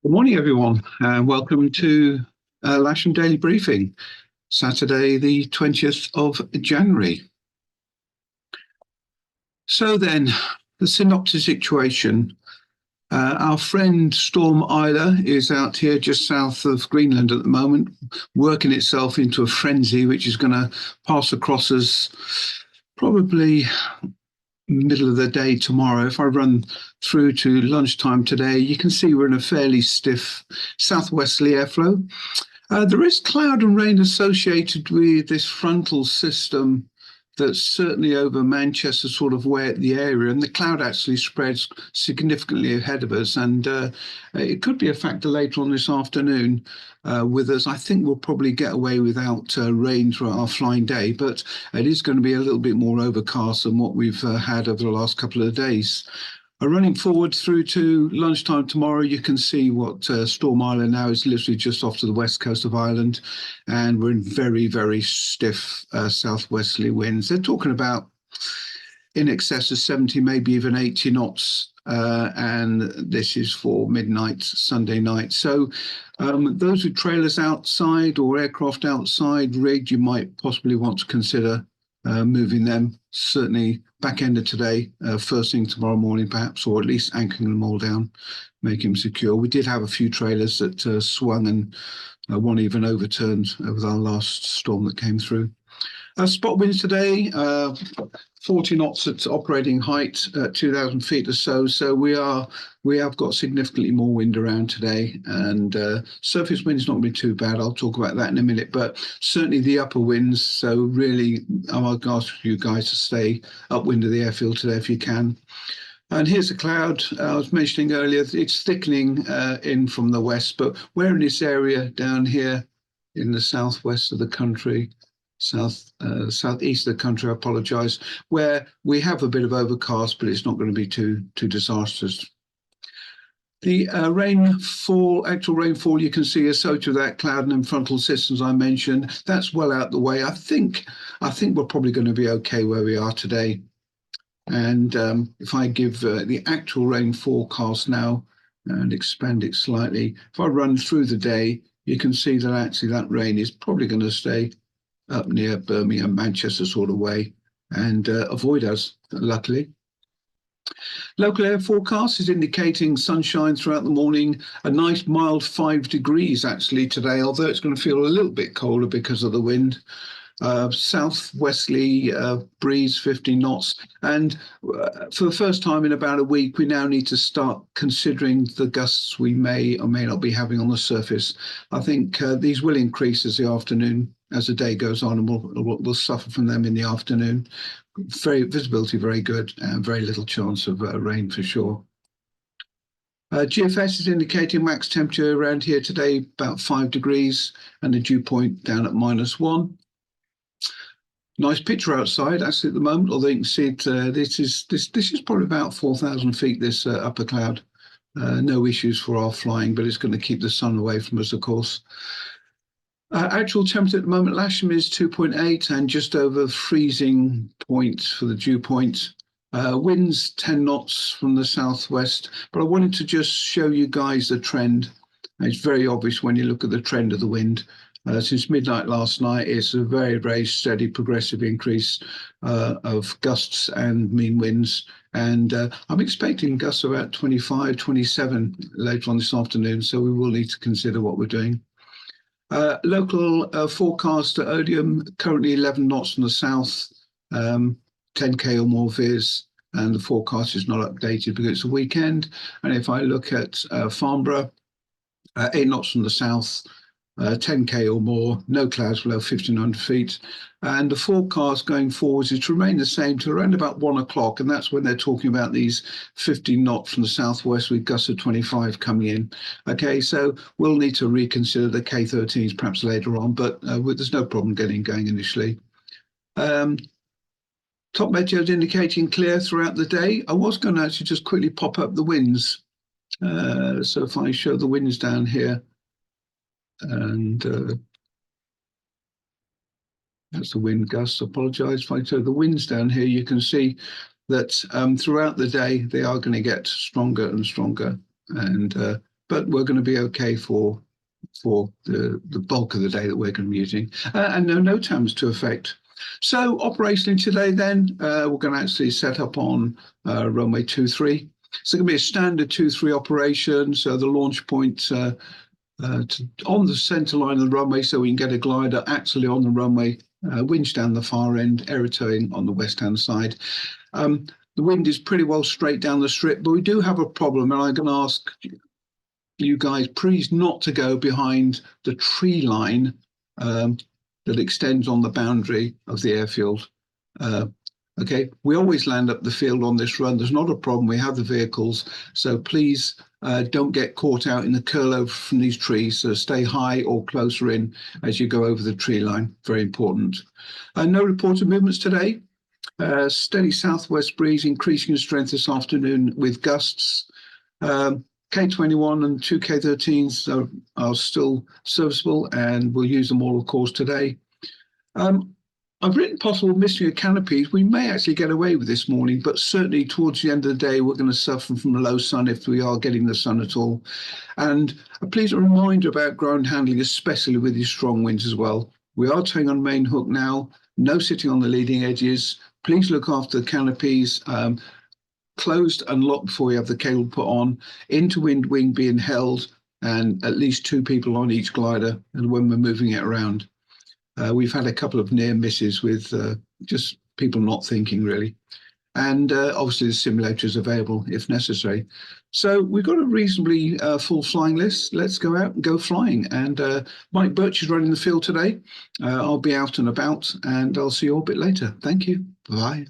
Good morning, everyone, and welcome to Lasham Daily Briefing, Saturday, the 20th of January. So then, the synopsis situation. Our friend Storm Isla is out here just south of Greenland at the moment, working itself into a frenzy, which is going to pass across us probably middle of the day tomorrow. If I run through to lunchtime today, you can see we're in a fairly stiff southwesterly airflow. There is cloud and rain associated with this frontal system that's certainly over Manchester sort of way at the area, and the cloud actually spreads significantly ahead of us, and it could be a factor later on this afternoon with us. I think we'll probably get away without rain throughout our flying day, but it is going to be a little bit more overcast than what we've had over the last couple of days. Running forward through to lunchtime tomorrow, you can see what Storm Island now is literally just off to the west coast of Ireland, and we're in very, very stiff southwesterly winds. They're talking about in excess of 70, maybe even 80 knots, and this is for midnight Sunday night. So those with trailers outside or aircraft outside rigged, you might possibly want to consider moving them, certainly back end of today, first thing tomorrow morning perhaps, or at least anchoring them all down, make them secure. We did have a few trailers that swung, and one even overturned over our last storm that came through. Spot winds today, 40 knots at operating height at 2,000 feet or so. So we have got significantly more wind around today, and surface wind is not going to be too bad. I'll talk about that in a minute, but certainly the upper winds. So really, I'll ask you guys to stay upwind of the airfield today if you can. And here's a cloud I was mentioning earlier. It's thickening in from the west, but we're in this area down here in the southwest of the country. Southeast of the country, I apologise, where we have a bit of overcast, but it's not going to be too disastrous. The actual rainfall, you can see associated with that cloud and frontal systems I mentioned. That's well out the way. I think we're probably going to be okay where we are today. And if I give the actual rain forecast now and expand it slightly, if I run through the day, you can see that actually that rain is probably going to stay up near Birmingham, Manchester sort of way, and avoid us, luckily. Local air forecast is indicating sunshine throughout the morning, a nice mild 5 degrees actually today, although it's going to feel a little bit colder because of the wind. Southwesterly breeze, 50 knots. And for the first time in about a week, we now need to start considering the gusts we may or may not be having on the surface. I think these will increase as the day goes on, and we'll suffer from them in the afternoon. Visibility very good, and very little chance of rain for sure. GFS is indicating max temperature around here today about 5 degrees, and the dew point down at -1. Nice picture outside actually at the moment, although you can see it. This is probably about 4,000 feet. This upper cloud, no issues for our flying, but it's going to keep the sun away from us, of course. Actual temperature at the moment, Lasham is 2.8 and just over freezing point for the dew point. Winds 10 knots from the southwest, but I wanted to just show you guys the trend. It's very obvious when you look at the trend of the wind. Since midnight last night, it's a very, very steady progressive increase of gusts and mean winds. And I'm expecting gusts about 25, 27 later on this afternoon. So we will need to consider what we're doing. Local forecast at Odium, currently 11 knots from the south, 10k or more viz. And the forecast is not updated because it's a weekend. And if I look at Farnborough, 8 knots from the south, 10k or more, no clouds below 1,500 feet. And the forecast going forwards is to remain the same to around about 1 o'clock. And that's when they're talking about these 15 knots from the southwest with gusts of 25 coming in. Okay, so we'll need to reconsider the K13s perhaps later on, but there's no problem getting going initially. Top meteo is indicating clear throughout the day. I was going to actually just quickly pop up the winds. So if I show the winds down here, and that's the wind gusts. Apologise if I show the winds down here. You can see that throughout the day they are going to get stronger and stronger, and but we're going to be okay for the bulk of the day that we're going to be using, and no NOTAMs to affect. So operationally today, then we're going to actually set up on runway 23. It's going to be a standard 2-3 operation. So the launch point on the centre line of the runway, so we can get a glider actually on the runway, winch down the far end, aerotowing on the west-hand side. The wind is pretty well straight down the strip, but we do have a problem, and I'm going to ask you guys please not to go behind the tree line that extends on the boundary of the airfield. Okay, we always land up the field on this run. There's not a problem. We have the vehicles, so please don't get caught out in the curl over from these trees. So stay high or closer in as you go over the tree line. Very important. No reported movements today. Steady southwest breeze increasing in strength this afternoon with gusts. K21 and 2 K13s are still serviceable, and we'll use them all, of course, today. I've written possible missing of canopies. We may actually get away with this morning, but certainly towards the end of the day, we're going to suffer from the low sun if we are getting the sun at all. And please a reminder about ground handling, especially with these strong winds as well. We are towing on main hook now, no sitting on the leading edges. Please look after the canopies. Closed and locked before we have the cable put on, into wind wing being held, and at least 2 people on each glider, and when we're moving it around. We've had a couple of near misses with just people not thinking really. And obviously the simulator is available if necessary. So we've got a reasonably full flying list. Let's go out and go flying. And Mike Birch is running the field today. I'll be out and about, and I'll see you all a bit later. Thank you. Bye.